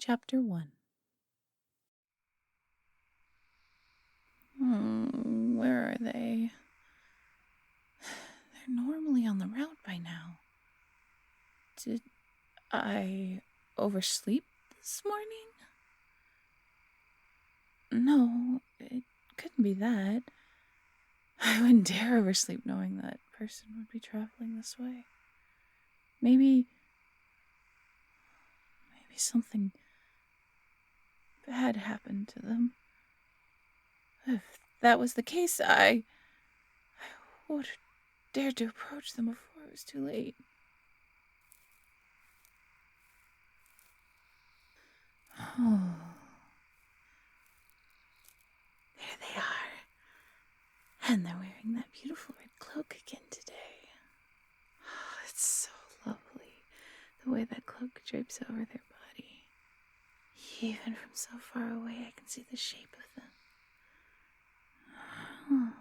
Chapter 1. Where are they? They're normally on the route by now. Did I oversleep this morning? No, it couldn't be that. I wouldn't dare oversleep knowing that person would be traveling this way. Maybe something bad happened to them. If that was the case, I would have dared to approach them before it was too late. Oh. There they are. And they're wearing that beautiful red cloak again today. Oh, it's so lovely, the way that cloak drapes over their body. Even from so far away, I can see the shape of them. Oh.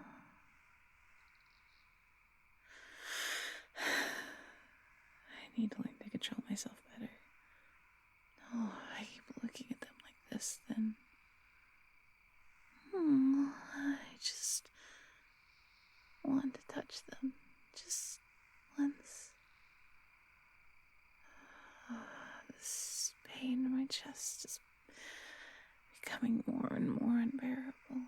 I need to learn to control myself better. Oh, I keep looking at them like this, then I just want to touch them. Just once. This pain in my chest is becoming more and more unbearable.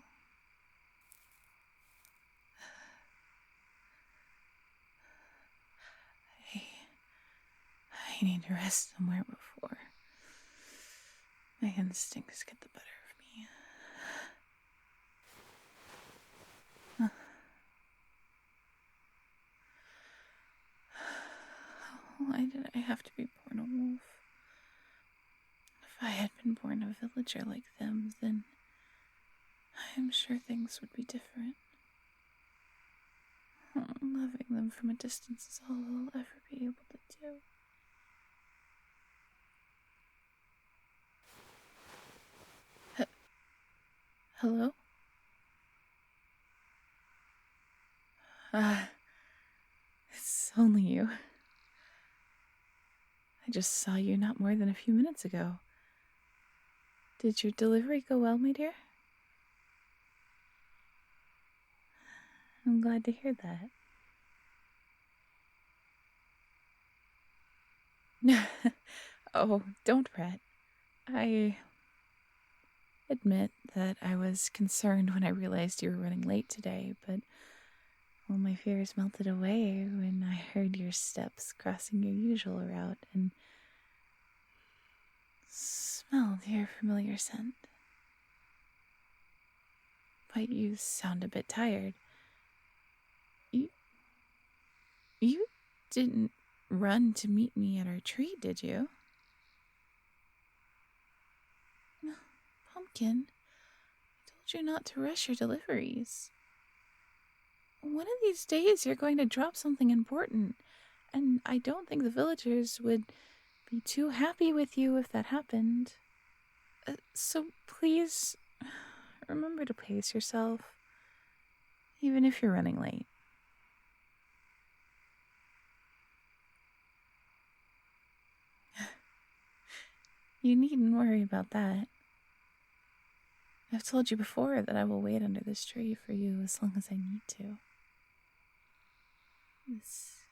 I need to rest somewhere before my instincts get the better of me. Why did I have to be born a wolf? If I had been born a villager like them, then I'm sure things would be different. Loving them from a distance is all I'll ever be able to do. Hello? It's only you. I just saw you not more than a few minutes ago. Did your delivery go well, my dear? I'm glad to hear that. Oh, don't fret. I admit that I was concerned when I realized you were running late today, but all my fears melted away when I heard your steps crossing your usual route and smelled your familiar scent. But you sound a bit tired. You didn't run to meet me at our tree, did you? Pumpkin, I told you not to rush your deliveries. One of these days you're going to drop something important, and I don't think the villagers would be too happy with you if that happened. So please, remember to pace yourself, even if you're running late. You needn't worry about that. I've told you before that I will wait under this tree for you as long as I need to. This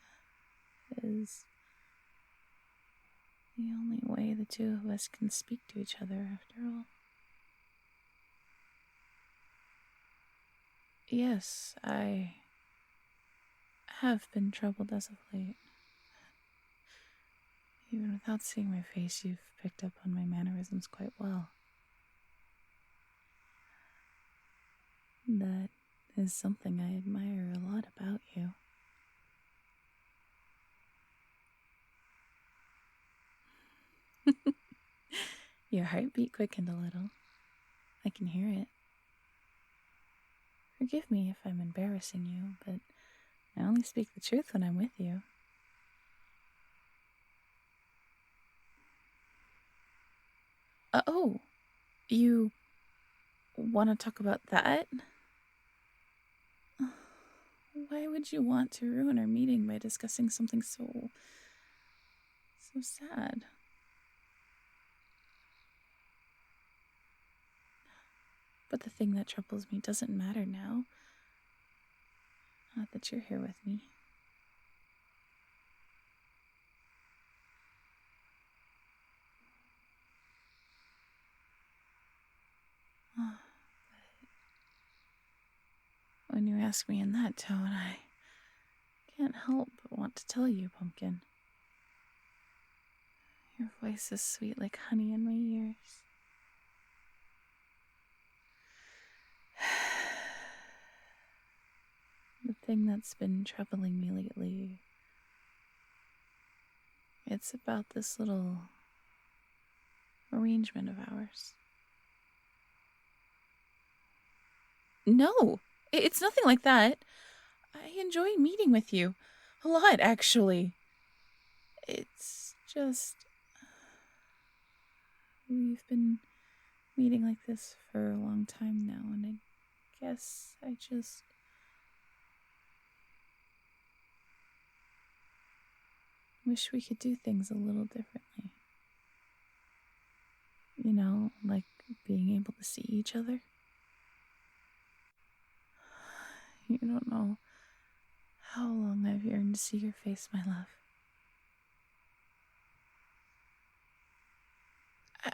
is the only way the two of us can speak to each other, after all. Yes, I have been troubled as of late. Even without seeing my face, you've picked up on my mannerisms quite well. That is something I admire a lot about you. Your heartbeat quickened a little. I can hear it. Forgive me if I'm embarrassing you, but I only speak the truth when I'm with you. Oh, you want to talk about that? Why would you want to ruin our meeting by discussing something so sad? But the thing that troubles me doesn't matter now. Not that you're here with me. Oh, but when you ask me in that tone, I can't help but want to tell you, Pumpkin. Your voice is sweet like honey in my ears. The thing that's been troubling me lately, it's about this little arrangement of ours. No, it's nothing like that. I enjoy meeting with you. A lot, actually. It's just... We've been meeting like this for a long time now, and I guess I just... wish we could do things a little differently. You know, like being able to see each other. You don't know how long I've yearned to see your face, my love.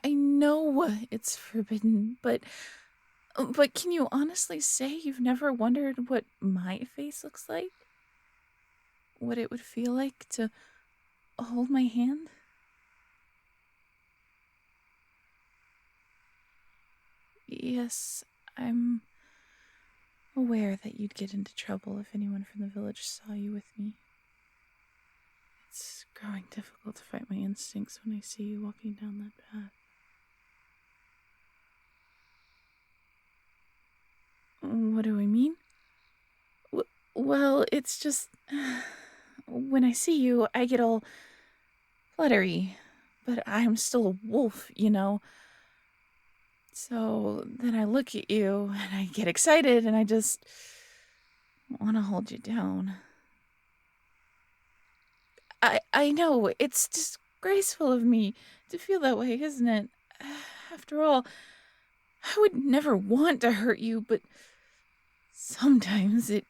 I know it's forbidden, but can you honestly say you've never wondered what my face looks like? What it would feel like to hold my hand? Yes, I'm aware that you'd get into trouble if anyone from the village saw you with me. It's growing difficult to fight my instincts when I see you walking down that path. What do I mean? Well, it's just... when I see you, I get all fluttery. But I'm still a wolf, you know? So then I look at you, and I get excited, and I just want to hold you down. I know, it's disgraceful of me to feel that way, isn't it? After all, I would never want to hurt you, but sometimes it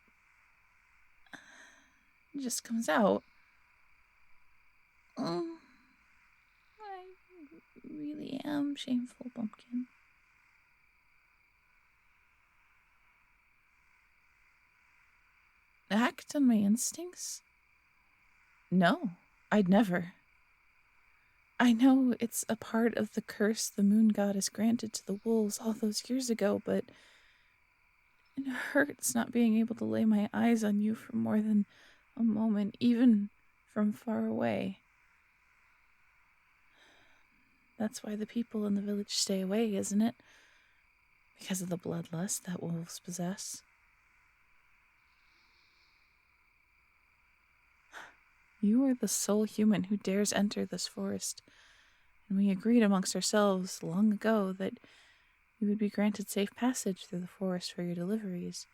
just comes out. I really am shameful, Pumpkin. Act on my instincts? No, I'd never. I know it's a part of the curse the moon goddess granted to the wolves all those years ago, but it hurts not being able to lay my eyes on you for more than a moment, even from far away. That's why the people in the village stay away, isn't it? Because of the bloodlust that wolves possess. You are the sole human who dares enter this forest, and we agreed amongst ourselves long ago that you would be granted safe passage through the forest for your deliveries.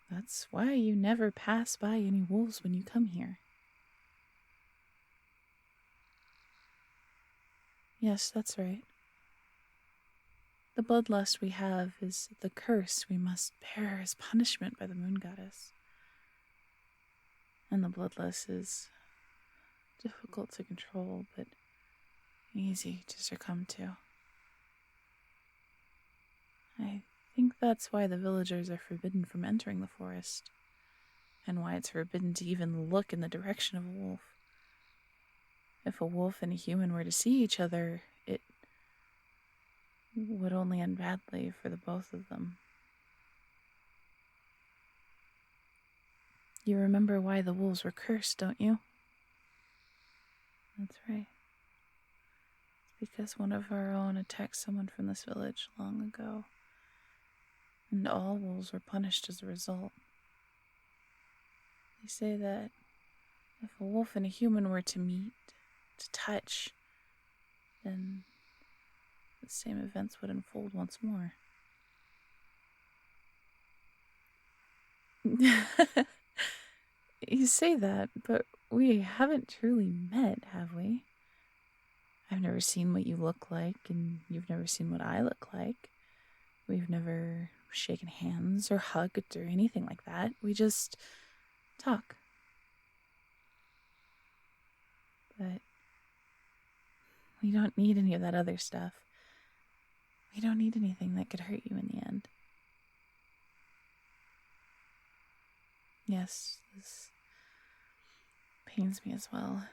That's why you never pass by any wolves when you come here. Yes, that's right. The bloodlust we have is the curse we must bear as punishment by the moon goddess. And the bloodlust is difficult to control, but easy to succumb to. I think that's why the villagers are forbidden from entering the forest, and why it's forbidden to even look in the direction of a wolf. If a wolf and a human were to see each other, it would only end badly for the both of them. You remember why the wolves were cursed, don't you? That's right. It's because one of our own attacked someone from this village long ago, and all wolves were punished as a result. They say that if a wolf and a human were to meet, to touch, then the same events would unfold once more. You say that, but we haven't truly met, have we? I've never seen what you look like, and you've never seen what I look like. We've never shaken hands or hugged or anything like that. We just talk. But we don't need any of that other stuff. We don't need anything that could hurt you in the end. Yes, this pains me as well.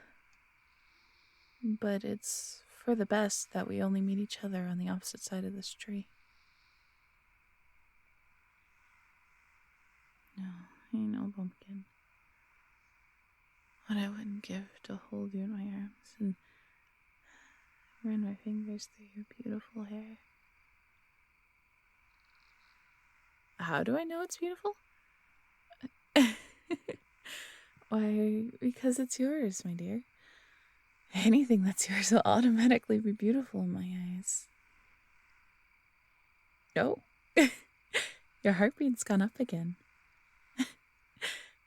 But it's for the best that we only meet each other on the opposite side of this tree. No, I know, Bumpkin. What I wouldn't give to hold you in my arms and run my fingers through your beautiful hair. How do I know it's beautiful? Why, because it's yours, my dear. Anything that's yours will automatically be beautiful in my eyes. Oh, your heartbeat's gone up again.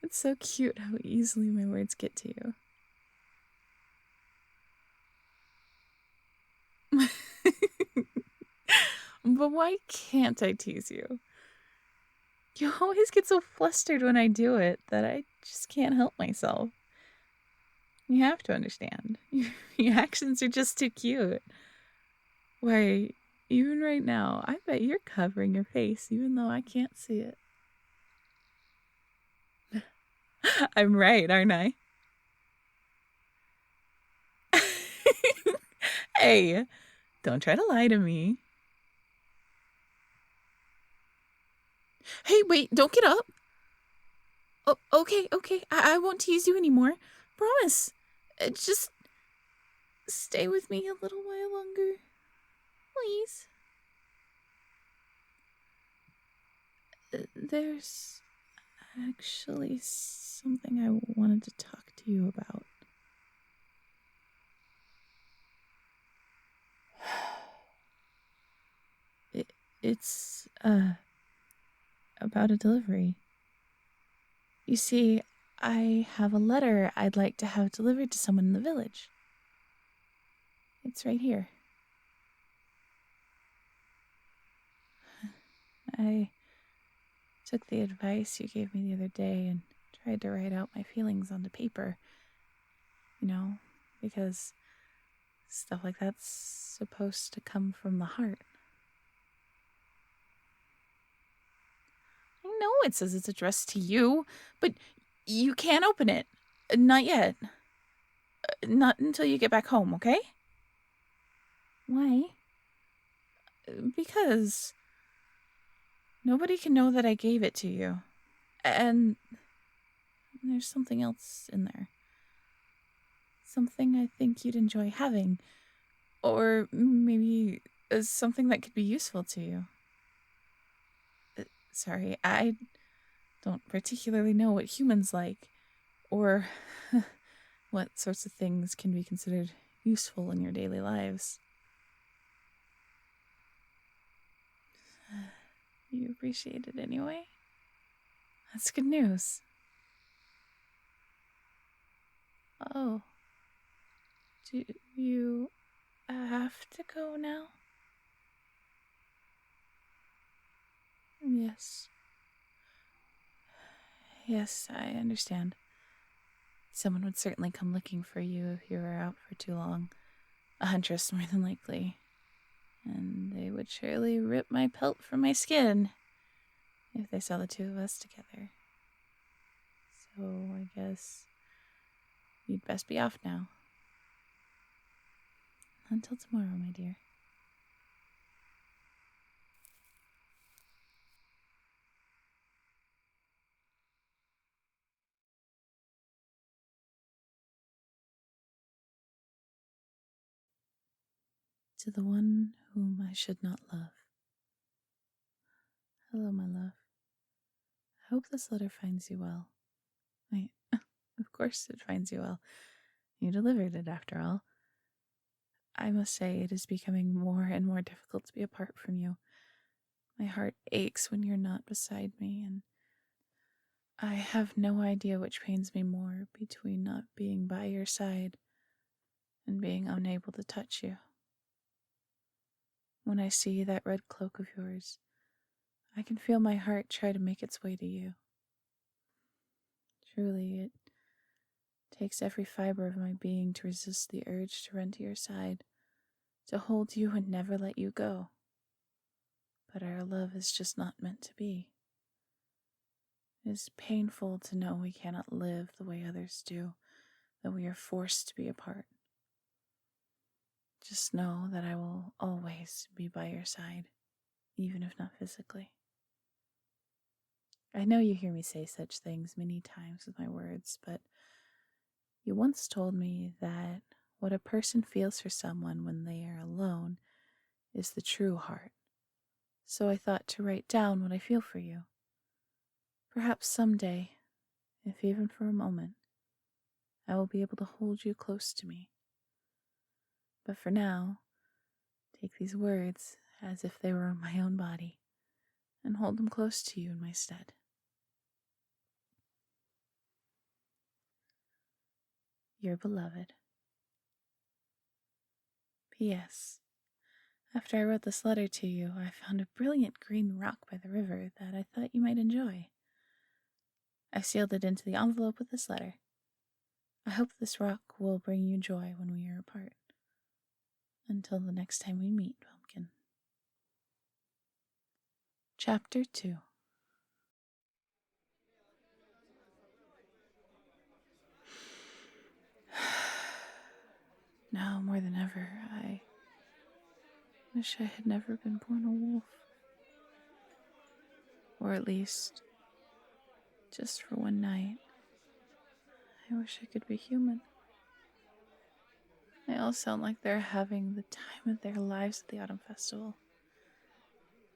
It's so cute how easily my words get to you. But why can't I tease you? You always get so flustered when I do it that I just can't help myself. You have to understand. Your actions are just too cute. Why, even right now, I bet you're covering your face even though I can't see it. I'm right, aren't I? Hey, don't try to lie to me. Hey, wait, don't get up. Oh, okay. I won't tease you anymore. Promise. Just stay with me a little while longer. Please. There's actually something I wanted to talk to you about. It's about a delivery. You see, I have a letter I'd like to have delivered to someone in the village. It's right here. I took the advice you gave me the other day and tried to write out my feelings onto paper. You know, because stuff like that's supposed to come from the heart. I know it says it's addressed to you, but you can't open it. Not yet. Not until you get back home, okay? Why? Because nobody can know that I gave it to you. And there's something else in there. Something I think you'd enjoy having. Or maybe something that could be useful to you. Sorry, I don't particularly know what humans like, or what sorts of things can be considered useful in your daily lives. You appreciate it anyway? That's good news. Oh. Do you have to go now? Yes. Yes, I understand. Someone would certainly come looking for you if you were out for too long. A huntress, more than likely. And they would surely rip my pelt from my skin if they saw the two of us together. So I guess you'd best be off now. Until tomorrow, my dear. To the one whom I should not love. Hello, my love. I hope this letter finds you well. Wait, of course it finds you well. You delivered it, after all. I must say it is becoming more and more difficult to be apart from you. My heart aches when you're not beside me, and I have no idea which pains me more between not being by your side and being unable to touch you. When I see that red cloak of yours, I can feel my heart try to make its way to you. Truly, it takes every fiber of my being to resist the urge to run to your side, to hold you and never let you go. But our love is just not meant to be. It is painful to know we cannot live the way others do, that we are forced to be apart. Just know that I will always be by your side, even if not physically. I know you hear me say such things many times with my words, but you once told me that what a person feels for someone when they are alone is the true heart. So I thought to write down what I feel for you. Perhaps someday, if even for a moment, I will be able to hold you close to me. But for now, take these words as if they were in my own body and hold them close to you in my stead. Your beloved. P.S. After I wrote this letter to you, I found a brilliant green rock by the river that I thought you might enjoy. I sealed it into the envelope with this letter. I hope this rock will bring you joy when we are apart. Until the next time we meet, Pumpkin. Chapter 2. Now more than ever, I wish I had never been born a wolf. Or at least, just for one night, I wish I could be human. They all sound like they're having the time of their lives at the autumn festival.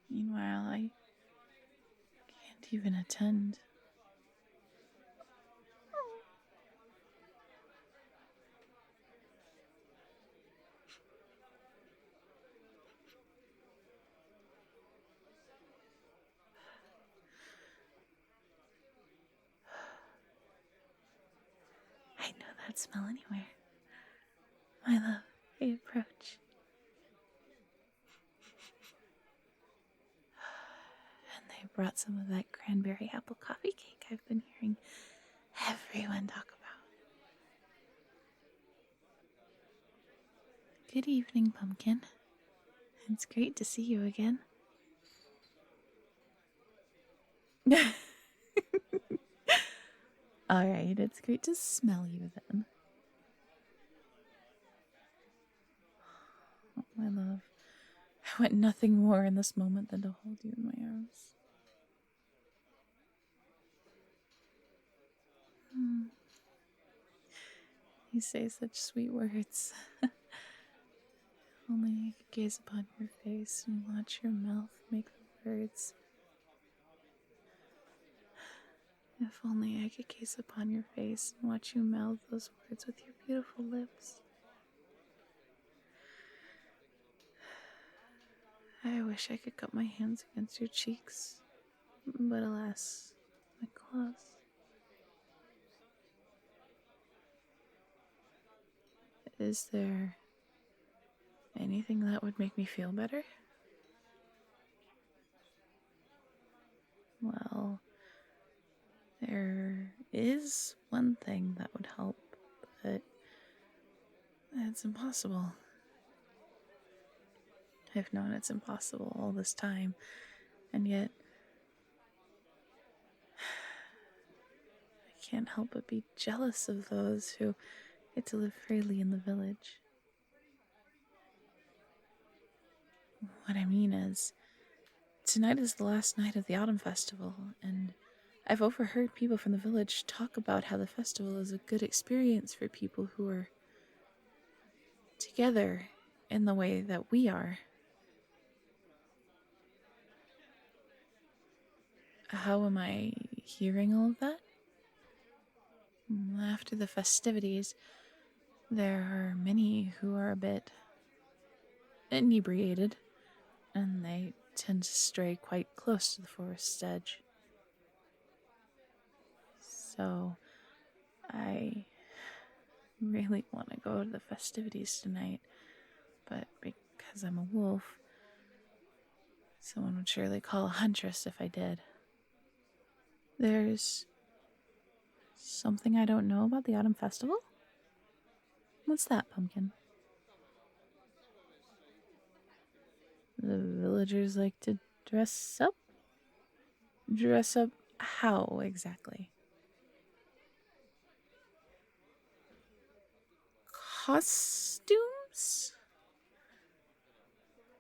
Meanwhile, I can't even attend. I know that smell anywhere. My love, they approach. And they brought some of that cranberry apple coffee cake I've been hearing everyone talk about. Good evening, Pumpkin. It's great to see you again. Alright, it's great to smell you then. Oh, my love. I want nothing more in this moment than to hold you in my arms. You say such sweet words. Only I could gaze upon your face and watch your mouth make the words. If only I could gaze upon your face and watch you mouth those words with your beautiful lips. I wish I could cup my hands against your cheeks, but alas, my claws. Is there anything that would make me feel better? Well, there is one thing that would help, but it's impossible. I've known it's impossible all this time, and yet I can't help but be jealous of those who get to live freely in the village. What I mean is, tonight is the last night of the autumn festival, and I've overheard people from the village talk about how the festival is a good experience for people who are together in the way that we are. How am I hearing all of that? After the festivities, there are many who are a bit inebriated, and they tend to stray quite close to the forest's edge. So, I really want to go to the festivities tonight, but because I'm a wolf, Someone would surely call a huntress if I did. There's something I don't know about the Autumn Festival? What's that, Pumpkin? The villagers like to dress up? Dress up how exactly? Costumes?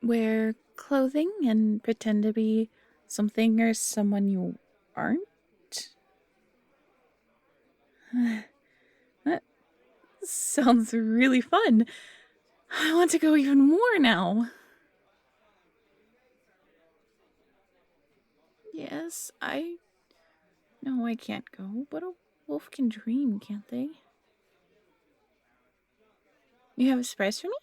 Wear clothing and pretend to be something or someone you aren't? That sounds really fun. I want to go even more now. Yes, I know I can't go, but a wolf can dream, can't they? You have a surprise for me?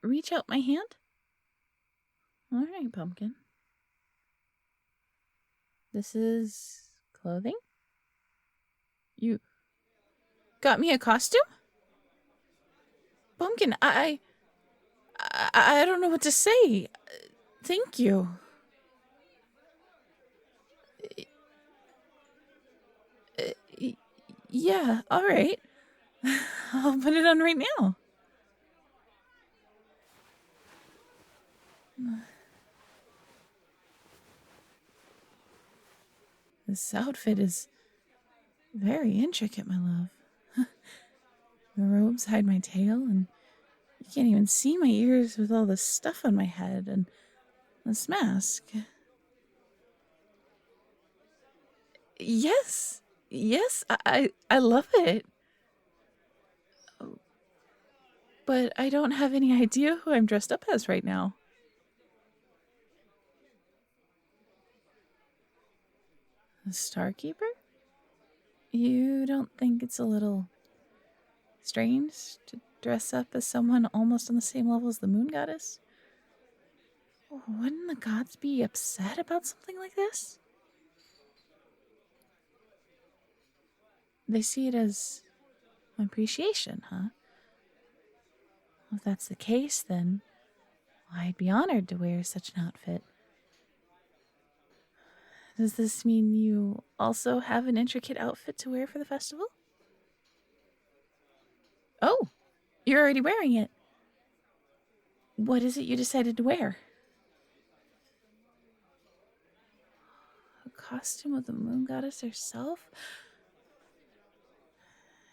Reach out my hand? All right, Pumpkin. This is clothing? You got me a costume? Pumpkin, I don't know what to say. Thank you. Yeah, all right. I'll put it on right now. This outfit is very intricate, my love. The robes hide my tail, and you can't even see my ears with all this stuff on my head and this mask. Yes, I love it. But I don't have any idea who I'm dressed up as right now. The Starkeeper? You don't think it's a little strange to dress up as someone almost on the same level as the moon goddess? Wouldn't the gods be upset about something like this? They see it as appreciation, huh? If that's the case, then I'd be honored to wear such an outfit. Does this mean you also have an intricate outfit to wear for the festival? Oh, you're already wearing it. What is it you decided to wear? A costume of the moon goddess herself?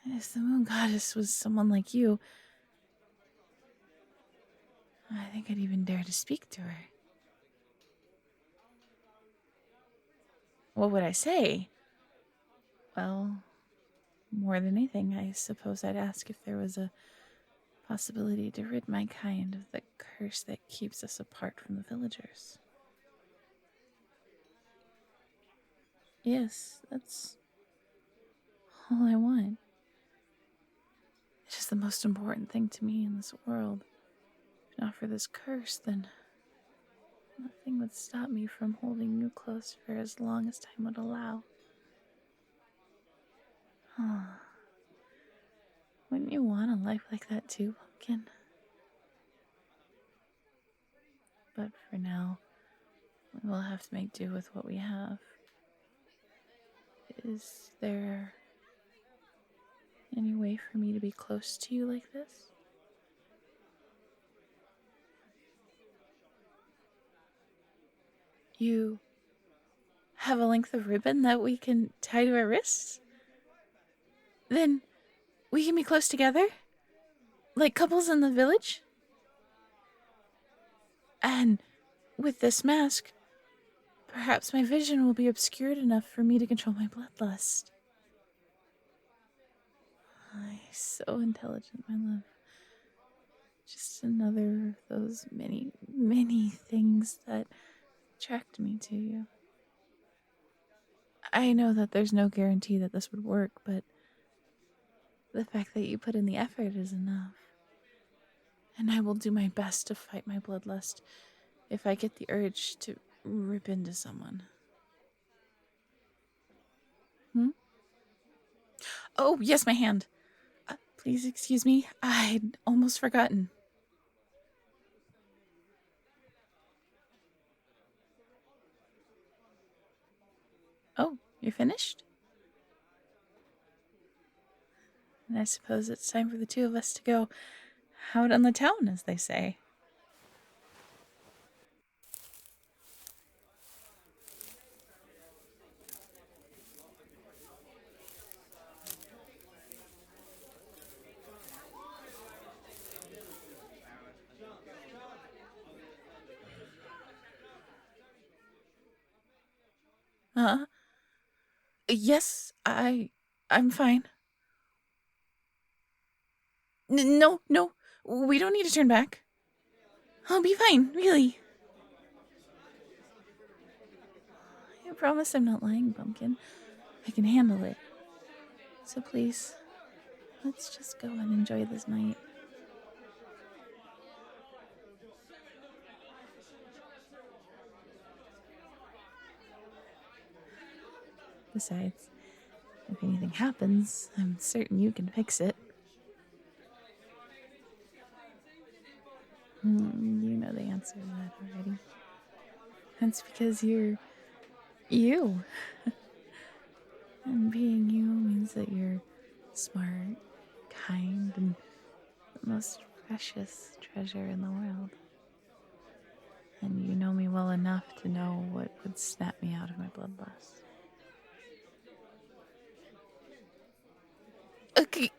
If the moon goddess was someone like you, I think I'd even dare to speak to her. What would I say? Well, more than anything, I suppose I'd ask if there was a possibility to rid my kind of the curse that keeps us apart from the villagers. Yes, that's all I want. It is the most important thing to me in this world. If not for this curse, then nothing would stop me from holding you close for as long as time would allow. Oh, wouldn't you want a life like that too, Pumpkin? But for now, we will have to make do with what we have. Is there any way for me to be close to you like this? You have a length of ribbon that we can tie to our wrists? Then we can be close together? Like couples in the village? And with this mask, perhaps my vision will be obscured enough for me to control my bloodlust. So intelligent, my love. Just another of those many, many things that attract me to you. I know that there's no guarantee that this would work, but the fact that you put in the effort is enough. And I will do my best to fight my bloodlust if I get the urge to rip into someone. Oh, yes, my hand. Please excuse me. I'd almost forgotten. You're finished? And I suppose it's time for the two of us to go out on the town, as they say. Uh-huh. Yes, I'm fine. No, we don't need to turn back. I'll be fine, really. I promise I'm not lying, Pumpkin. I can handle it. So please, let's just go and enjoy this night. Besides, if anything happens, I'm certain you can fix it. You know the answer to that already. That's because you're you. And being you means that you're smart, kind, and the most precious treasure in the world. And you know me well enough to know what would snap me out of my bloodlust. Okay,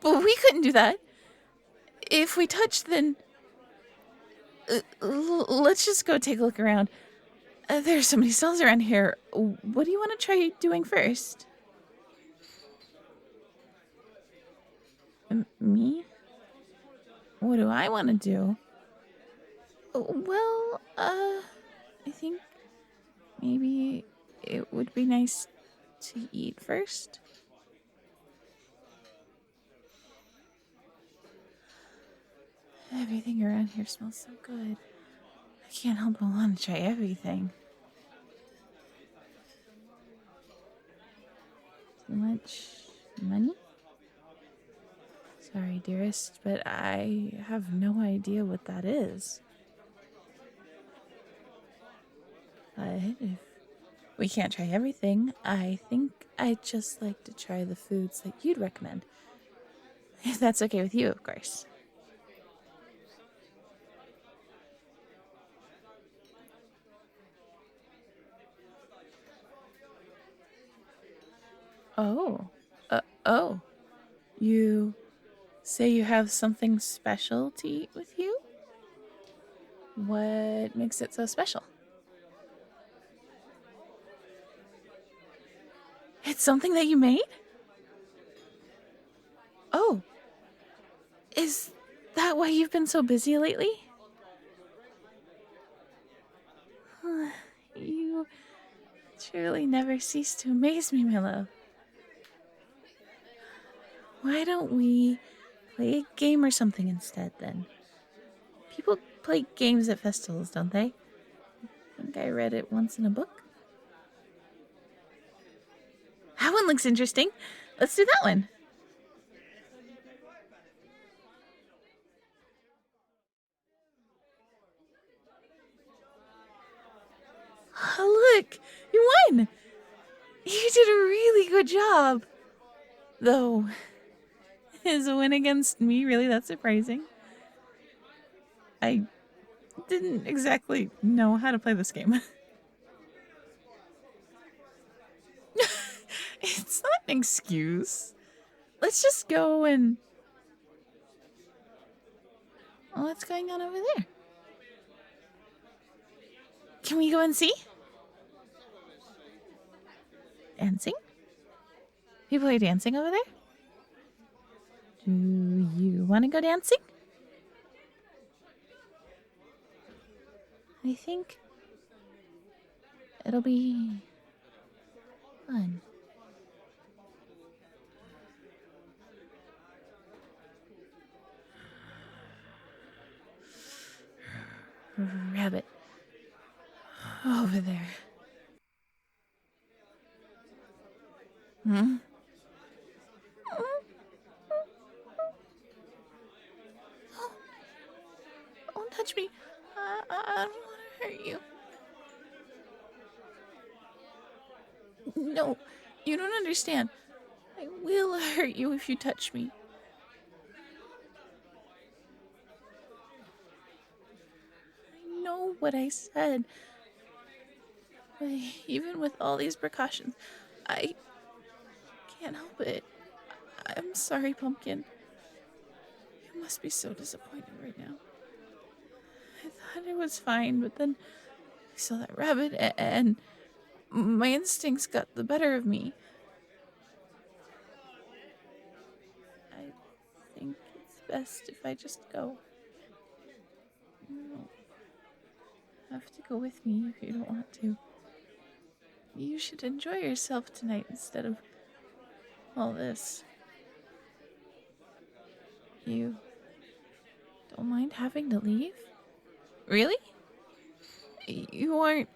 but we couldn't do that. If we touch, then let's just go take a look around. There's so many stalls around here. What do you want to try doing first? Me? What do I want to do? Well, I think maybe it would be nice to eat first. Everything around here smells so good. I can't help but want to try everything. Too much money? Sorry, dearest, but I have no idea what that is. But if we can't try everything, I think I'd just like to try the foods that you'd recommend. If that's okay with you, of course. Oh. Oh. You say you have something special to eat with you? What makes it so special? It's something that you made? Oh. Is that why you've been so busy lately? You truly never cease to amaze me, my love. Why don't we play a game or something instead, then? People play games at festivals, don't they? I think I read it once in a book. That one looks interesting. Let's do that one. Oh, look! You won! You did a really good job. Though, is a win against me really that surprising? I didn't exactly know how to play this game. It's not an excuse. Let's just go and... What's going on over there? Can we go and see? Dancing? People are dancing over there? Do you want to go dancing? I think it'll be fun. Rabbit. Over there. Hmm? Don't touch me. I don't want to hurt you. No, you don't understand. I will hurt you if you touch me. I know what I said. But even with all these precautions, I can't help it. I'm sorry, Pumpkin. You must be so disappointed right now. I thought it was fine, but then I saw that rabbit and my instincts got the better of me. I think it's best if I just go. You don't have to go with me if you don't want to. You should enjoy yourself tonight instead of all this. You don't mind having to leave? Really? You aren't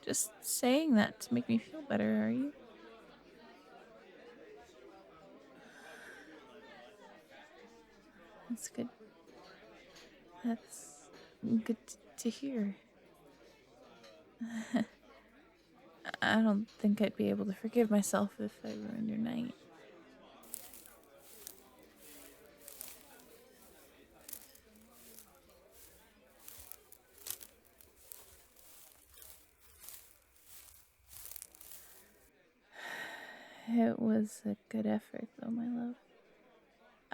just saying that to make me feel better, are you? That's good. That's good to hear. I don't think I'd be able to forgive myself if I ruined your night. It was a good effort, though, my love.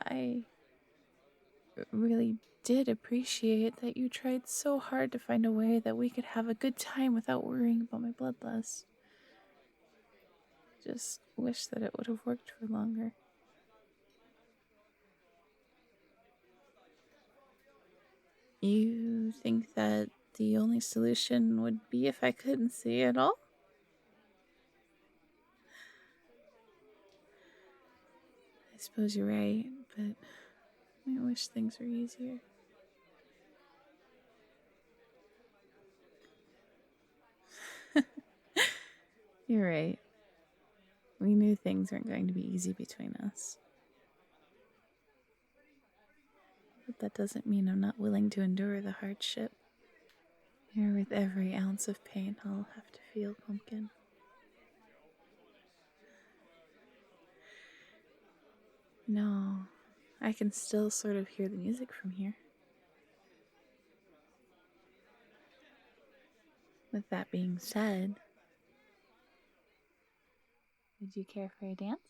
I really did appreciate that you tried so hard to find a way that we could have a good time without worrying about my bloodlust. Just wish that it would have worked for longer. You think that the only solution would be if I couldn't see at all? I suppose you're right, but I wish things were easier. You're right. We knew things weren't going to be easy between us. But that doesn't mean I'm not willing to endure the hardship. You're worth every ounce of pain I'll have to feel, Pumpkin. No, I can still sort of hear the music from here. With that being said, would you care for a dance?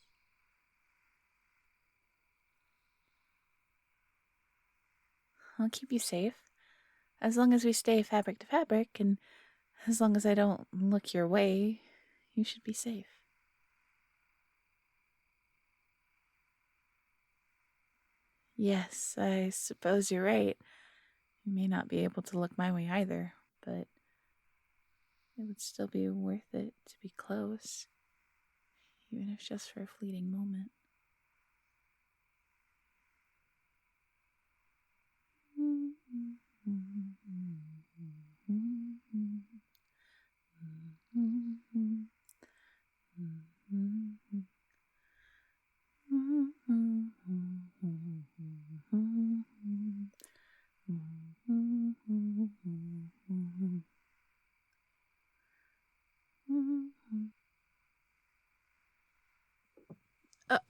I'll keep you safe. As long as we stay fabric to fabric, and as long as I don't look your way, you should be safe. Yes, I suppose you're right. You may not be able to look my way either, but it would still be worth it to be close, even if just for a fleeting moment.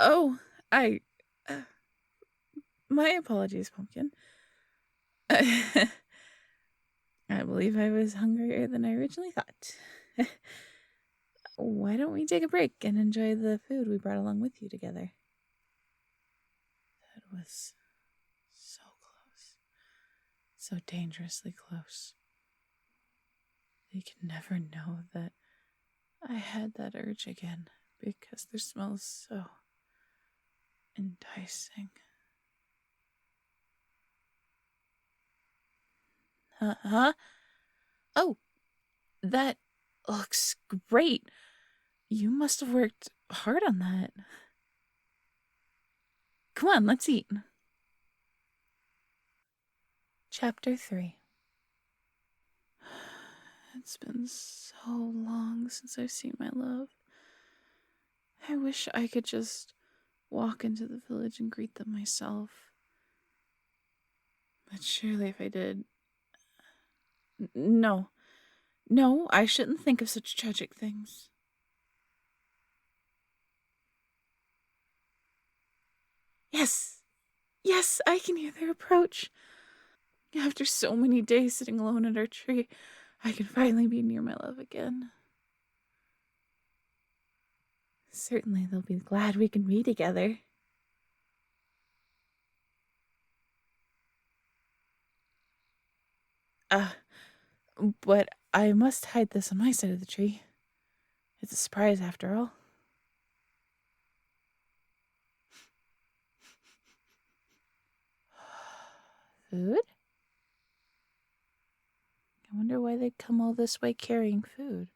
Oh, I. Uh, my apologies, Pumpkin. I believe I was hungrier than I originally thought. Why don't we take a break and enjoy the food we brought along with you together? That was so close. So dangerously close. They can never know that I had that urge again because their smell is so enticing. Huh? Oh, that looks great. You must have worked hard on that. Come on, let's eat. Chapter 3. It's been so long since I've seen my love. I wish I could just walk into the village and greet them myself. But surely if I did... No, I shouldn't think of such tragic things. Yes! Yes, I can hear their approach. After so many days sitting alone under a tree, I can finally be near my love again. Certainly they'll be glad we can be together. Uh, but I must hide this on my side of the tree. It's a surprise after all. Food? I wonder why they'd come all this way carrying food.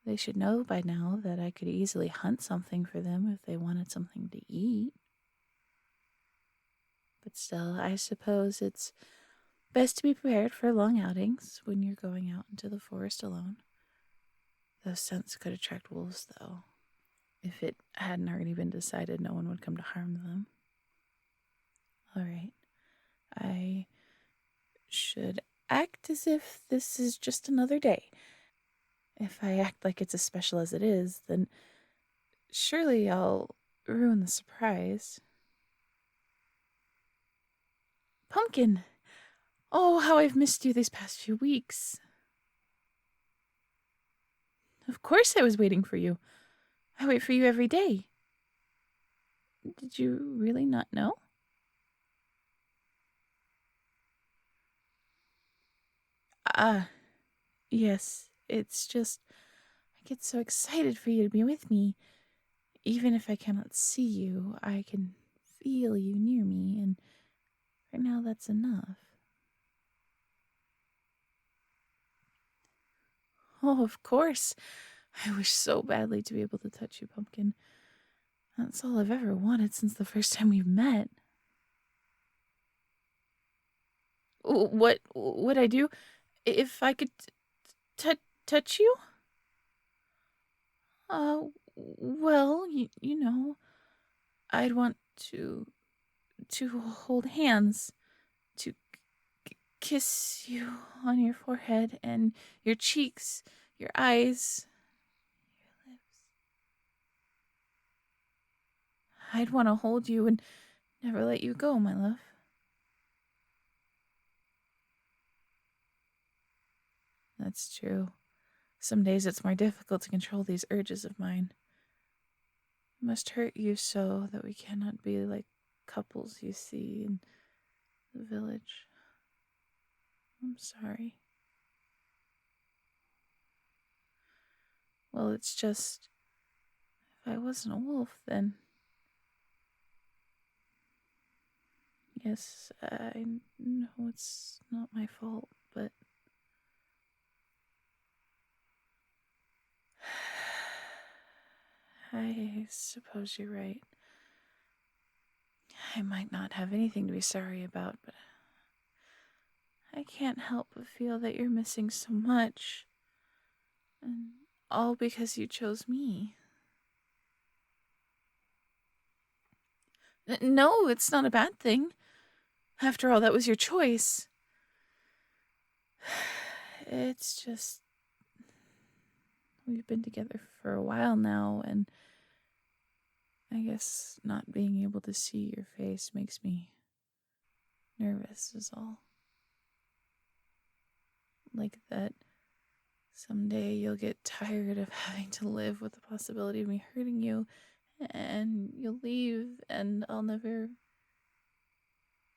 They should know by now that I could easily hunt something for them if they wanted something to eat. But still, I suppose it's best to be prepared for long outings when you're going out into the forest alone. Those scents could attract wolves, though. If it hadn't already been decided no one would come to harm them. All right. I should act as if this is just another day. If I act like it's as special as it is, then surely I'll ruin the surprise. Pumpkin! Oh, how I've missed you these past few weeks. Of course I was waiting for you. I wait for you every day. Did you really not know? Ah, yes. It's just, I get so excited for you to be with me. Even if I cannot see you, I can feel you near me, and right now that's enough. Oh, of course. I wish so badly to be able to touch you, Pumpkin. That's all I've ever wanted since the first time we've met. What would I do if I could touch you? Well, you know, I'd want to hold hands, to kiss you on your forehead and your cheeks, your eyes, your lips. I'd want to hold you and never let you go, my love. That's true. Some days it's more difficult to control these urges of mine. I must hurt you so that we cannot be like couples you see in the village. I'm sorry. Well, it's just, if I wasn't a wolf, then yes, I know it's not my fault, but I suppose you're right. I might not have anything to be sorry about, but I can't help but feel that you're missing so much. And all because you chose me. No, it's not a bad thing. After all, that was your choice. It's just, we've been together for a while now, and I guess not being able to see your face makes me nervous, is all. Like that someday you'll get tired of having to live with the possibility of me hurting you, and you'll leave, and I'll never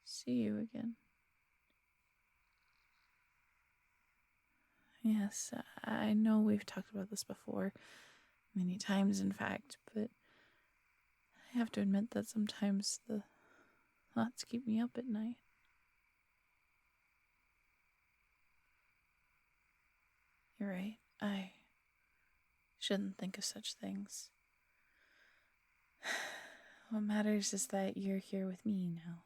see you again. Yes, I know we've talked about this before, many times in fact, but I have to admit that sometimes the thoughts keep me up at night. You're right, I shouldn't think of such things. What matters is that you're here with me now.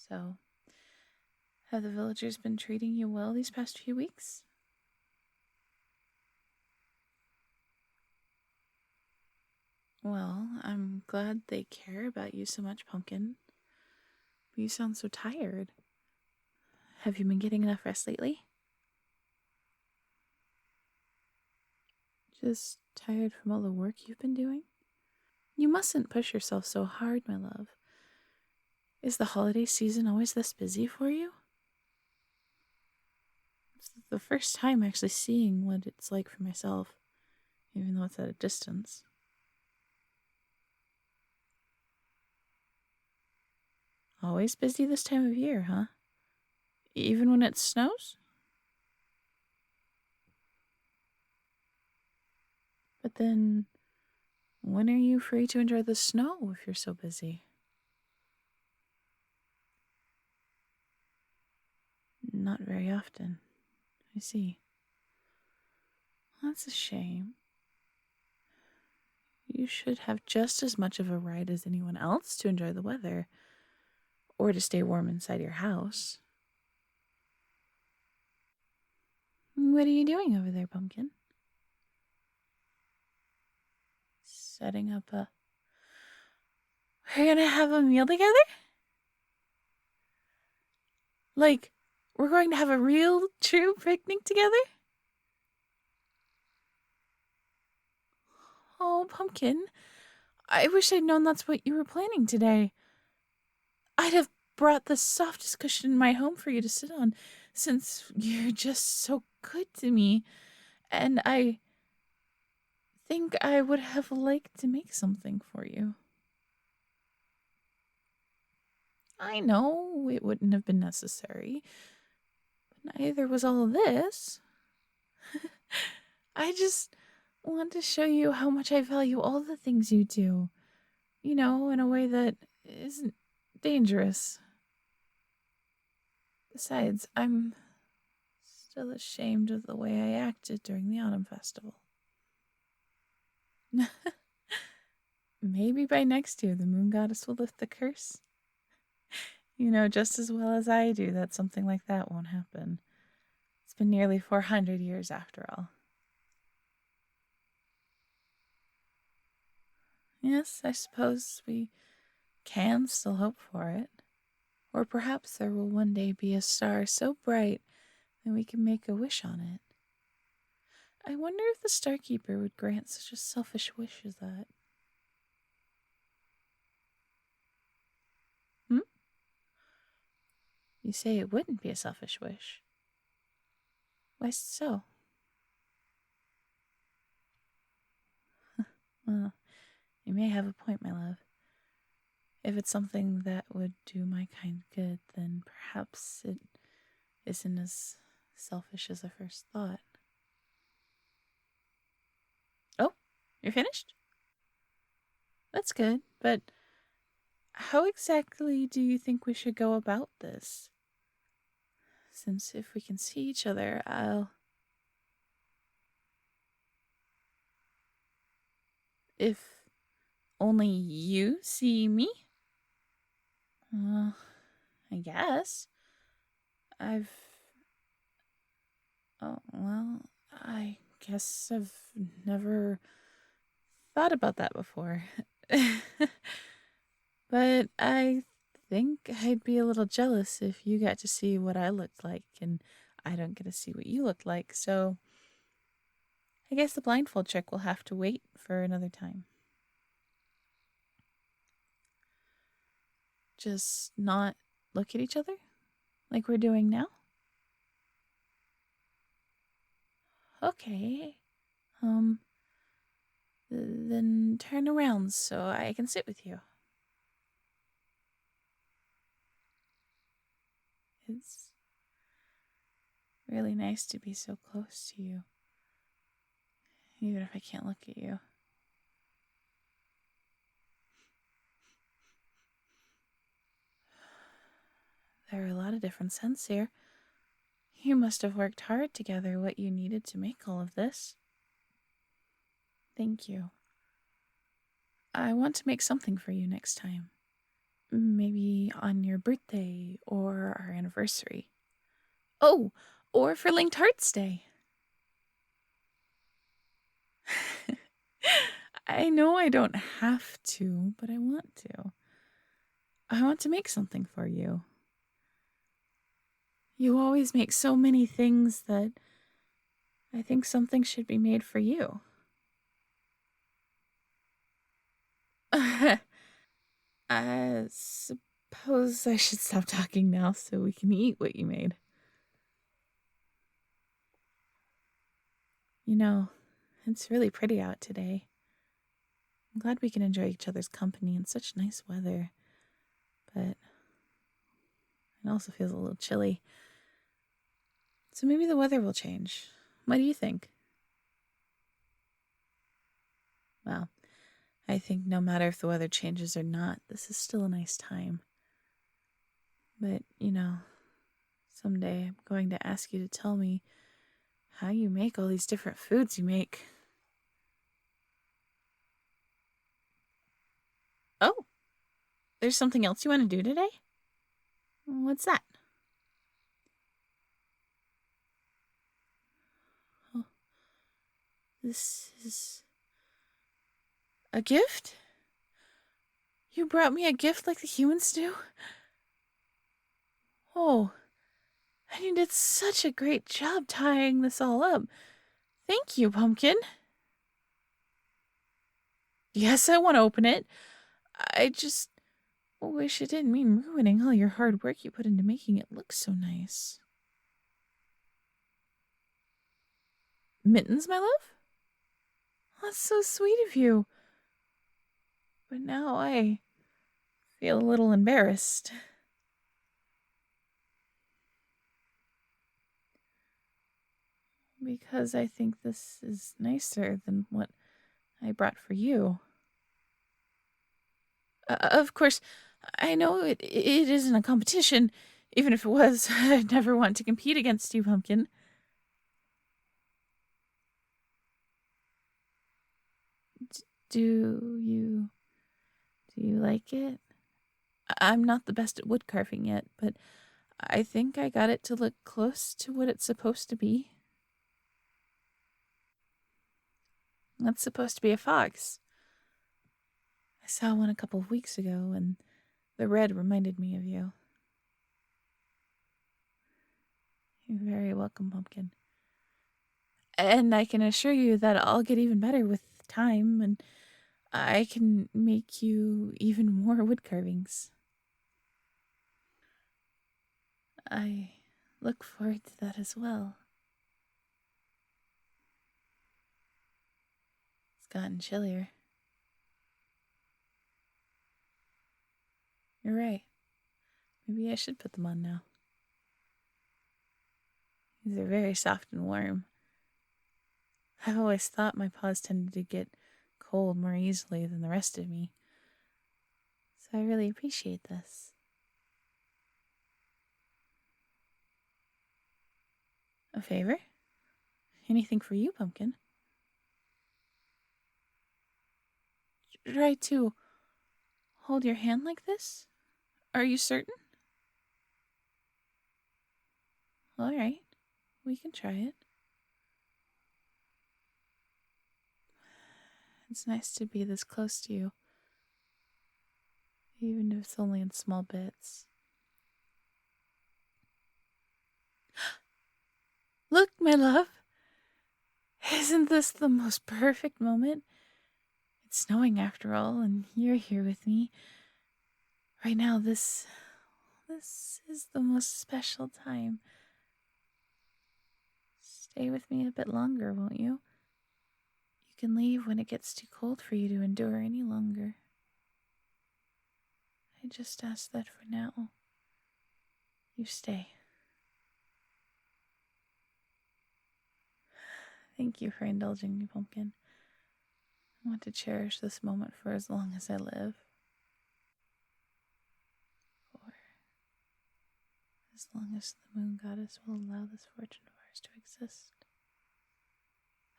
So, have the villagers been treating you well these past few weeks? Well, I'm glad they care about you so much, Pumpkin. But you sound so tired. Have you been getting enough rest lately? Just tired from all the work you've been doing? You mustn't push yourself so hard, my love. Is the holiday season always this busy for you? It's the first time actually seeing what it's like for myself, even though it's at a distance. Always busy this time of year, huh? Even when it snows? But then, when are you free to enjoy the snow if you're so busy? Not very often. I see. That's a shame. You should have just as much of a right as anyone else to enjoy the weather, or to stay warm inside your house. What are you doing over there, Pumpkin? Setting up a... We're gonna have a meal together? Like, we're going to have a real, true picnic together? Oh, Pumpkin, I wish I'd known that's what you were planning today. I'd have brought the softest cushion in my home for you to sit on, since you're just so good to me. And I think I would have liked to make something for you. I know it wouldn't have been necessary, but neither was all this. I just want to show you how much I value all the things you do. You know, in a way that isn't dangerous. Besides, I'm still ashamed of the way I acted during the autumn festival. Maybe by next year the moon goddess will lift the curse. You know just as well as I do that something like that won't happen. It's been nearly 400 years after all. Yes, I suppose we can still hope for it. Or perhaps there will one day be a star so bright that we can make a wish on it. I wonder if the Starkeeper would grant such a selfish wish as that. You say it wouldn't be a selfish wish. Why so? Well, you may have a point, my love. If it's something that would do my kind good, then perhaps it isn't as selfish as I first thought. Oh, you're finished? That's good, but how exactly do you think we should go about this? Since if we can see each other, If only you see me? I guess. I've... Oh, well, I guess I've never thought about that before. But I think I'd be a little jealous if you got to see what I looked like and I don't get to see what you look like, so I guess the blindfold trick will have to wait for another time. Just not look at each other like we're doing now? Okay. Then turn around so I can sit with you. It's really nice to be so close to you, even if I can't look at you. There are a lot of different scents here. You must have worked hard to gather what you needed to make all of this. Thank you. I want to make something for you next time. Maybe on your birthday or our anniversary. Oh, or for Linked Hearts Day. I know I don't have to, but I want to. I want to make something for you. You always make so many things that I think something should be made for you. I suppose I should stop talking now so we can eat what you made. You know, it's really pretty out today. I'm glad we can enjoy each other's company in such nice weather, but it also feels a little chilly. So maybe the weather will change. What do you think? Well, I think no matter if the weather changes or not, this is still a nice time. But, someday I'm going to ask you to tell me how you make all these different foods you make. Oh, there's something else you want to do today? What's that? Oh, this is a gift? You brought me a gift like the humans do? Oh, and you did such a great job tying this all up. Thank you, Pumpkin. Yes, I want to open it. I just wish it didn't mean ruining all your hard work you put into making it look so nice. Mittens, my love? That's so sweet of you. But now I feel a little embarrassed. Because I think this is nicer than what I brought for you. Of course, I know it isn't a competition. Even if it was, I'd never want to compete against you, Pumpkin. Do you like it? I'm not the best at wood carving yet, but I think I got it to look close to what it's supposed to be. That's supposed to be a fox. I saw one a couple of weeks ago, and the red reminded me of you. You're very welcome, Pumpkin. And I can assure you that I'll get even better with time, and I can make you even more wood carvings. I look forward to that as well. It's gotten chillier. You're right. Maybe I should put them on now. These are very soft and warm. I've always thought my paws tended to get cold more easily than the rest of me. So I really appreciate this. A favor? Anything for you, Pumpkin? Try to hold your hand like this? Are you certain? All right. We can try it. It's nice to be this close to you, even if it's only in small bits. Look, my love! Isn't this the most perfect moment? It's snowing after all, and you're here with me. Right now, this is the most special time. Stay with me a bit longer, won't you? You can leave when it gets too cold for you to endure any longer. I just ask that for now. You stay. Thank you for indulging me, Pumpkin. I want to cherish this moment for as long as I live. For as long as the moon goddess will allow this fortune of ours to exist.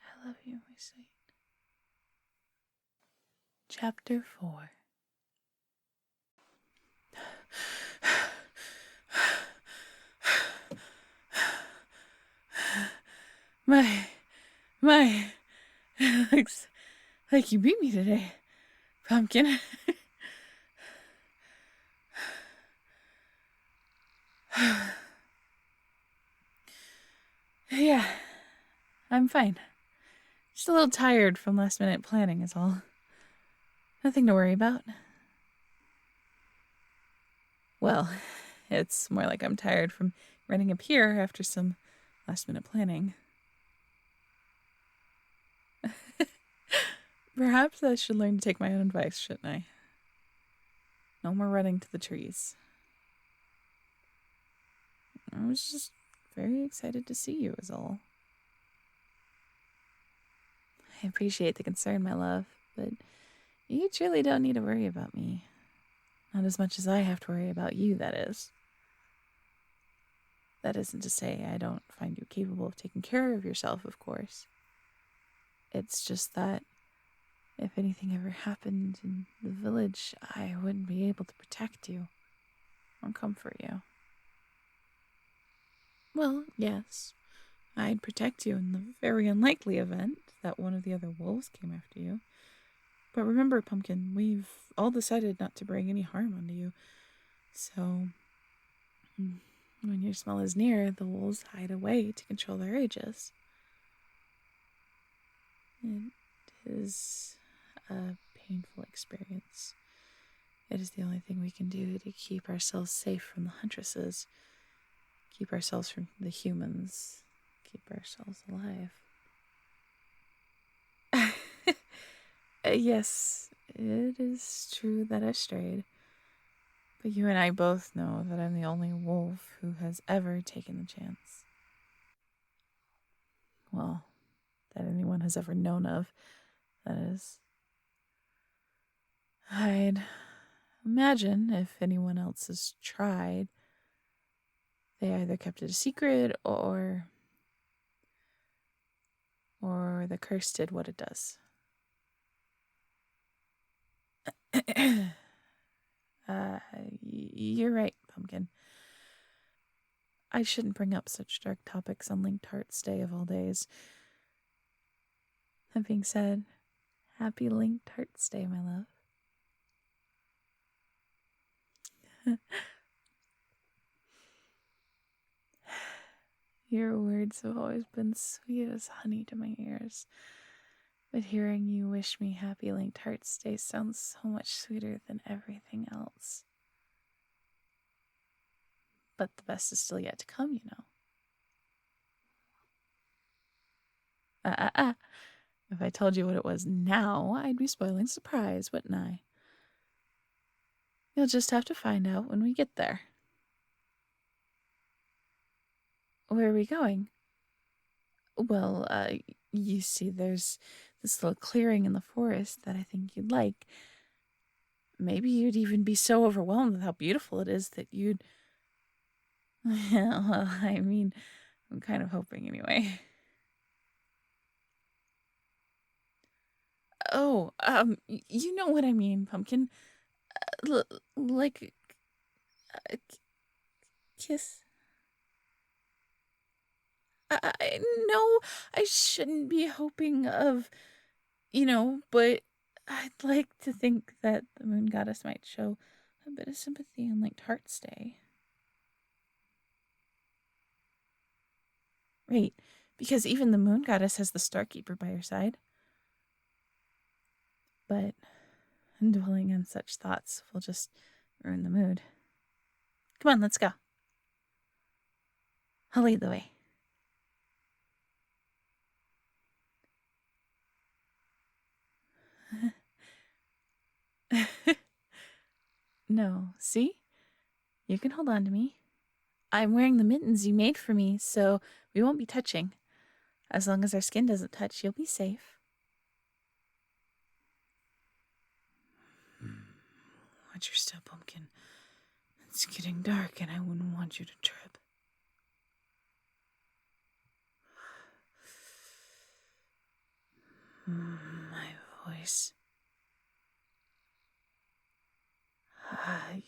I love you, my sweet. Chapter 4. My, looks like you beat me today, Pumpkin. Yeah, I'm fine. Just a little tired from last minute planning is all. Nothing to worry about. Well, it's more like I'm tired from running up here after some last-minute planning. Perhaps I should learn to take my own advice, shouldn't I? No more running to the trees. I was just very excited to see you, is all. I appreciate the concern, my love, but you truly don't need to worry about me. Not as much as I have to worry about you, that is. That isn't to say I don't find you capable of taking care of yourself, of course. It's just that if anything ever happened in the village, I wouldn't be able to protect you or comfort you. Well, yes, I'd protect you in the very unlikely event that one of the other wolves came after you. But remember, Pumpkin, we've all decided not to bring any harm onto you. So, when your smell is near, the wolves hide away to control their rages. It is a painful experience. It is the only thing we can do to keep ourselves safe from the huntresses, keep ourselves from the humans, keep ourselves alive. Yes, it is true that I strayed. But you and I both know that I'm the only wolf who has ever taken the chance. Well, that anyone has ever known of, that is. I'd imagine if anyone else has tried, they either kept it a secret or the curse did what it does. You're right, Pumpkin. I shouldn't bring up such dark topics on Linked Heart's Day of all days. That being said, happy Linked Heart's Day, my love. Your words have always been sweet as honey to my ears. But hearing you wish me happy Linked Heart's Day sounds so much sweeter than everything else. But the best is still yet to come, you know. If I told you what it was now, I'd be spoiling the surprise, wouldn't I? You'll just have to find out when we get there. Where are we going? Well, you see, there's this little clearing in the forest that I think you'd like. Maybe you'd even be so overwhelmed with how beautiful it is that you'd... Well, I mean, I'm kind of hoping anyway. Oh, you know what I mean, Pumpkin. Like a kiss. I know I shouldn't be hoping of, but I'd like to think that the moon goddess might show a bit of sympathy on Linked Heart's Day. Right, because even the moon goddess has the Starkeeper by her side. But dwelling on such thoughts will just ruin the mood. Come on, let's go. I'll lead the way. No, see? You can hold on to me. I'm wearing the mittens you made for me, so we won't be touching. As long as our skin doesn't touch, you'll be safe. Watch your step, Pumpkin. It's getting dark and I wouldn't want you to trip. My voice.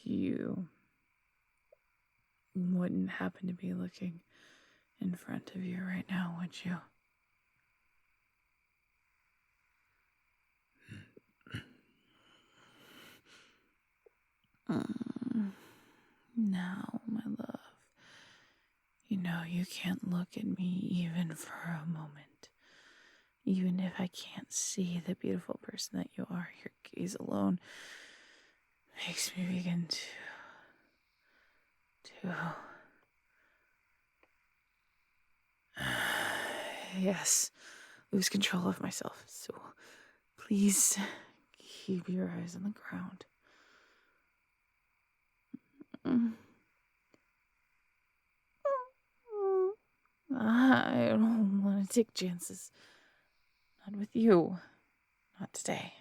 You wouldn't happen to be looking in front of you right now, would you? Now, my love, you know you can't look at me even for a moment. Even if I can't see the beautiful person that you are, your gaze alone makes me begin to yes, lose control of myself. So please keep your eyes on the ground. I don't want to take chances. Not with you. Not today.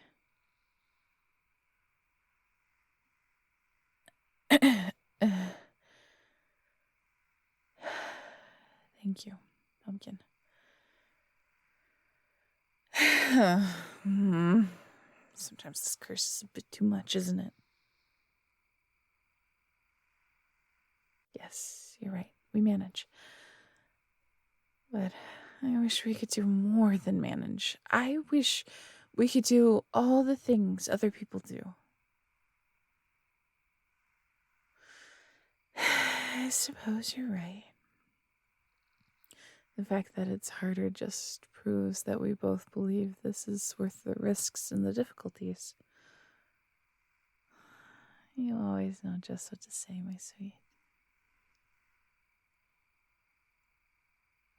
Thank you, Pumpkin. Sometimes this curse is a bit too much, isn't it? Yes, you're right. We manage. But I wish we could do more than manage. I wish we could do all the things other people do. I suppose you're right. The fact that it's harder just proves that we both believe this is worth the risks and the difficulties. You always know just what to say, my sweet.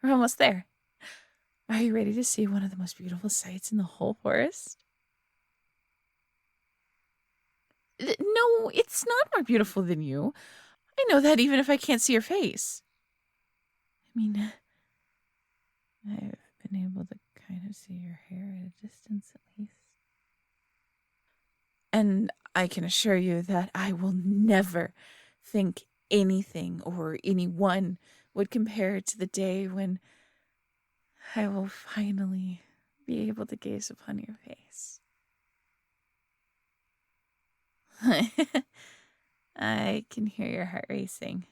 We're almost there. Are you ready to see one of the most beautiful sights in the whole forest? No, it's not more beautiful than you. I know that even if I can't see your face. I mean, I've been able to kind of see your hair at a distance at least. And I can assure you that I will never think anything or anyone would compare to the day when I will finally be able to gaze upon your face. I can hear your heart racing.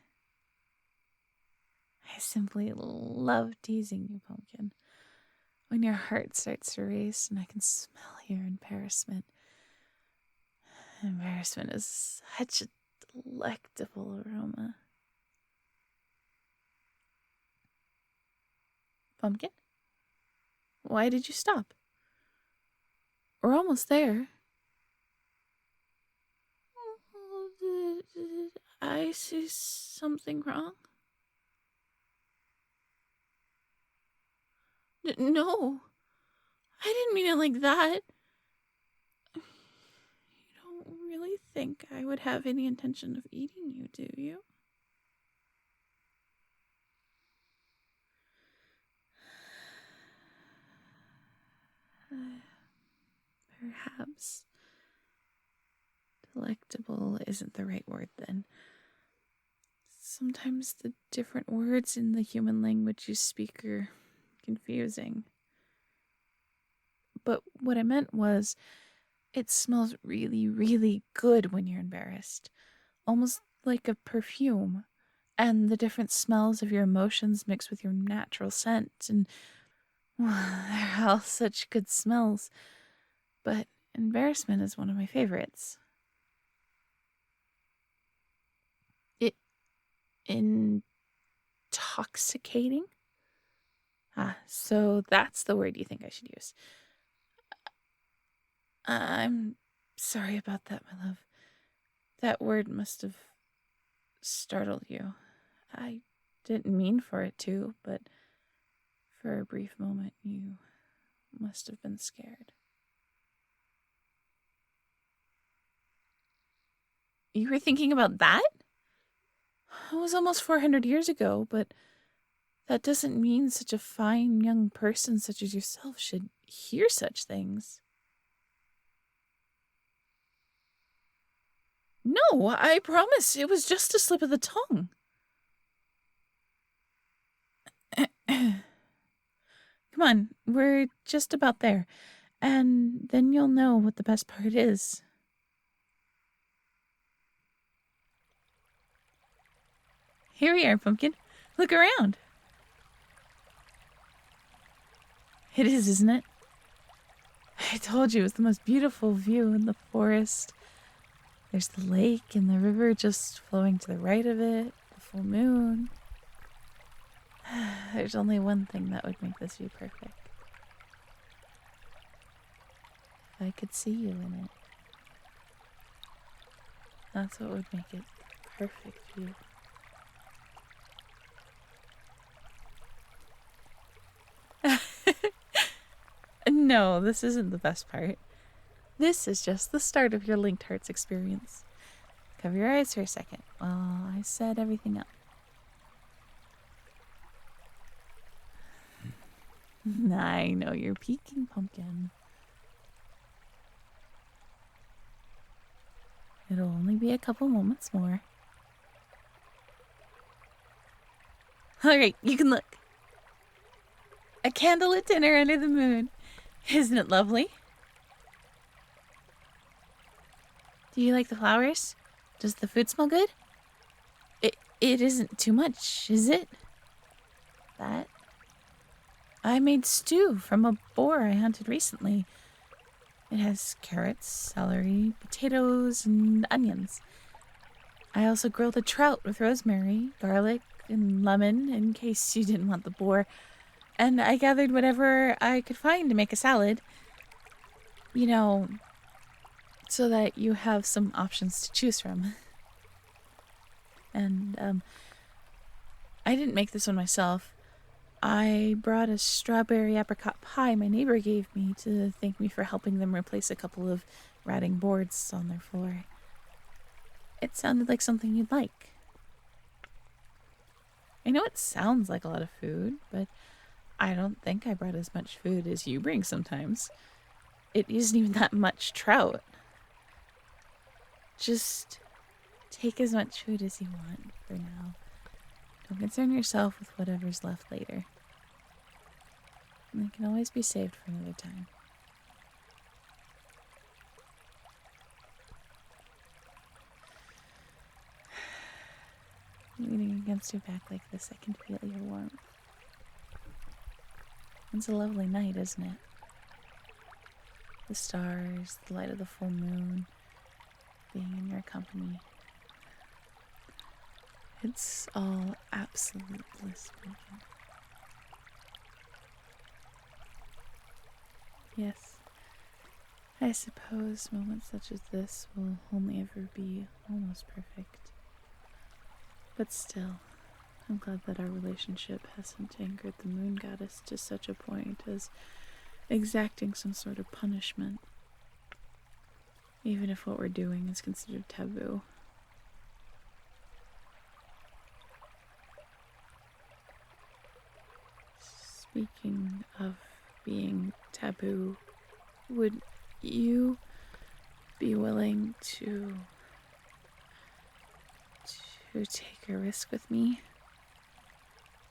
I simply love teasing you, Pumpkin. When your heart starts to race and I can smell your embarrassment. Embarrassment is such a delectable aroma. Pumpkin? Why did you stop? We're almost there. Did I see something wrong? No, I didn't mean it like that. You don't really think I would have any intention of eating you, do you? Perhaps delectable isn't the right word then. Sometimes the different words in the human language you speak are confusing. But what I meant was, it smells really, really good when you're embarrassed. Almost like a perfume. And the different smells of your emotions mix with your natural scent. And they're all such good smells. But embarrassment is one of my favorites. Intoxicating? So that's the word you think I should use. I'm sorry about that, my love. That word must have startled you. I didn't mean for it to, but for a brief moment you must have been scared. You were thinking about that? It was almost 400 years ago, but that doesn't mean such a fine young person such as yourself should hear such things. No, I promise it was just a slip of the tongue. Come on, we're just about there, and then you'll know what the best part is. Here we are, Pumpkin. Look around. It is, isn't it? I told you it was the most beautiful view in the forest. There's the lake and the river just flowing to the right of it, the full moon. There's only one thing that would make this view perfect. if I could see you in it. That's what would make it perfect view. No, this isn't the best part. This is just the start of your linked hearts experience. Cover your eyes for a second while I set everything up. I know you're peeking, pumpkin. It'll only be a couple moments more. Alright, you can look. A candlelit dinner under the moon. Isn't it lovely? Do you like the flowers? Does the food smell good? It isn't too much, is it? That? I made stew from a boar I hunted recently. It has carrots, celery, potatoes, and onions. I also grilled a trout with rosemary, garlic, and lemon in case you didn't want the boar. And I gathered whatever I could find to make a salad. You know, so that you have some options to choose from. And, I didn't make this one myself. I brought a strawberry apricot pie my neighbor gave me to thank me for helping them replace a couple of rotting boards on their floor. It sounded like something you'd like. I know it sounds like a lot of food, but I don't think I brought as much food as you bring sometimes. It isn't even that much trout. Just take as much food as you want for now. Don't concern yourself with whatever's left later. It can always be saved for another time. Leaning against your back like this, I can feel your warmth. It's a lovely night, isn't it? The stars, the light of the full moon, being in your company. It's all absolute bliss, Pumpkin. Yes, I suppose moments such as this will only ever be almost perfect. But still, I'm glad that our relationship hasn't angered the moon goddess to such a point as exacting some sort of punishment, even if what we're doing is considered taboo. Speaking of being taboo, would you be willing to take a risk with me?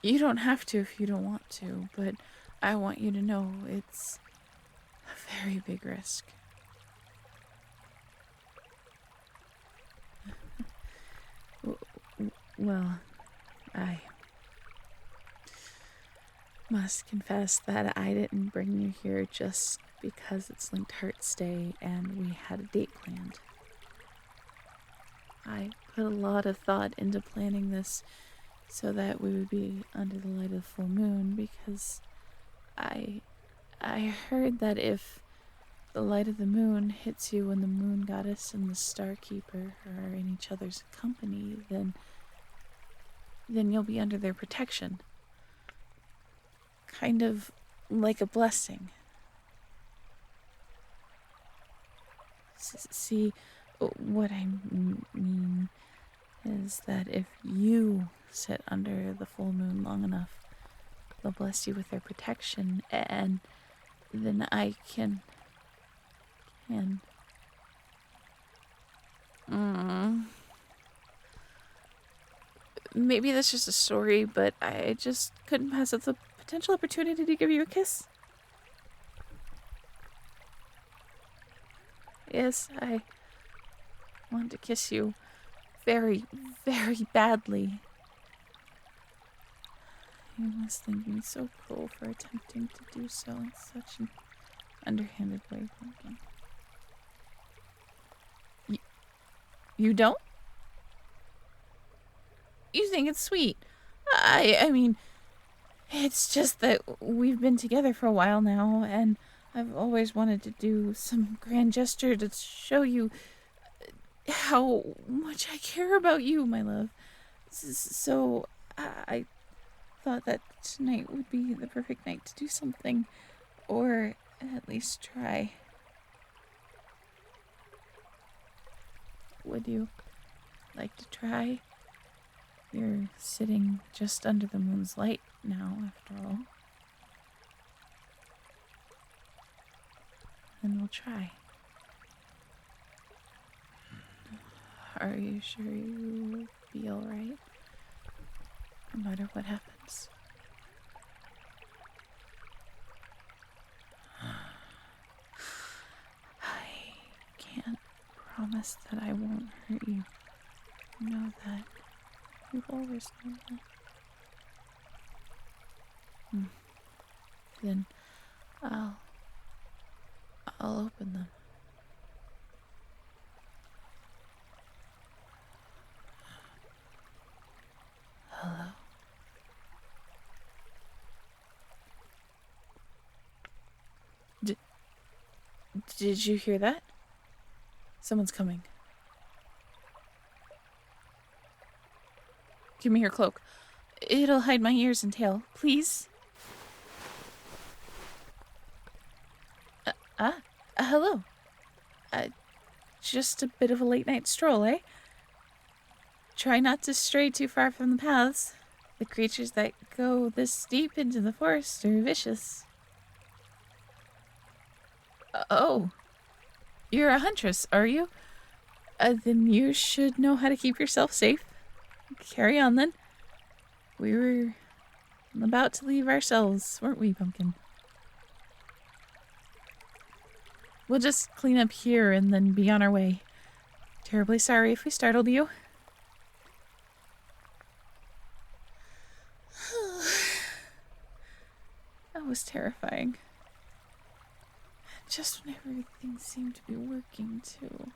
You don't have to if you don't want to, but I want you to know it's a very big risk. Well, I must confess that I didn't bring you here just because it's Linked Hearts Day and we had a date planned. I put a lot of thought into planning this so that we would be under the light of the full moon because I heard that if the light of the moon hits you when the moon goddess and the star keeper are in each other's company, then you'll be under their protection. Kind of like a blessing. See, what I mean is that if you sit under the full moon long enough, they'll bless you with their protection, and then I can... Maybe that's just a story, but I just couldn't pass up the potential opportunity to give you a kiss. Yes, I want to kiss you very, very badly. You must think me so cruel for attempting to do so in such an underhanded way, Pumpkin. You don't? You think it's sweet? I mean, it's just that we've been together for a while now, and I've always wanted to do some grand gesture to show you how much I care about you, my love. So I thought that tonight would be the perfect night to do something, or at least try. Would you like to try? You're sitting just under the moon's light now, after all. Then we'll try. Are you sure you'll be alright? No matter what happens. I can't promise that I won't hurt you. Know that. You've always known that. Then I'll open them. Hello? Did you hear that? Someone's coming. Give me your cloak. It'll hide my ears and tail. Please? Hello. Just a bit of a late night stroll, eh? Try not to stray too far from the paths. The creatures that go this deep into the forest are vicious. Oh. You're a huntress, are you? Then you should know how to keep yourself safe. Carry on, then. We were about to leave ourselves, weren't we, Pumpkin? We'll just clean up here and then be on our way. Terribly sorry if we startled you. That was terrifying. Just when everything seemed to be working, too.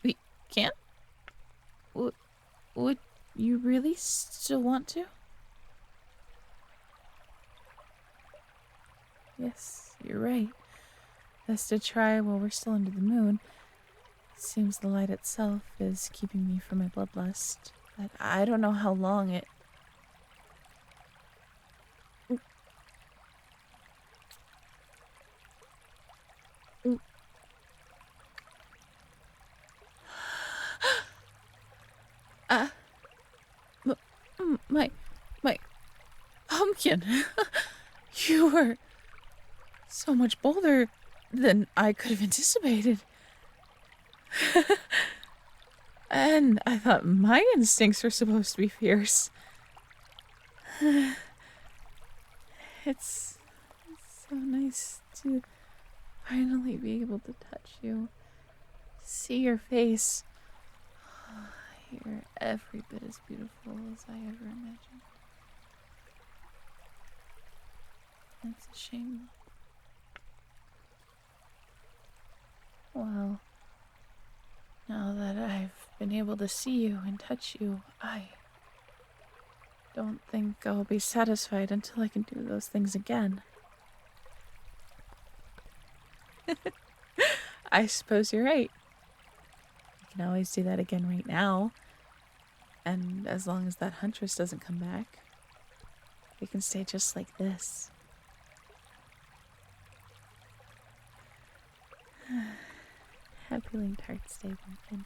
We can't? Would you really still want to? Yes, you're right. Best to try while we're still under the moon. Seems the light itself is keeping me from my bloodlust, but I don't know how long it... My Pumpkin! You were so much bolder than I could have anticipated. And I thought my instincts were supposed to be fierce. It's so nice to finally be able to touch you, see your face. You're every bit as beautiful as I ever imagined. It's a shame. Well, now that I've been able to see you and touch you, I don't think I'll be satisfied until I can do those things again. I suppose you're right. I can always do that again right now. And as long as that huntress doesn't come back, we can stay just like this. Happy linked hearts day, Pumpkin.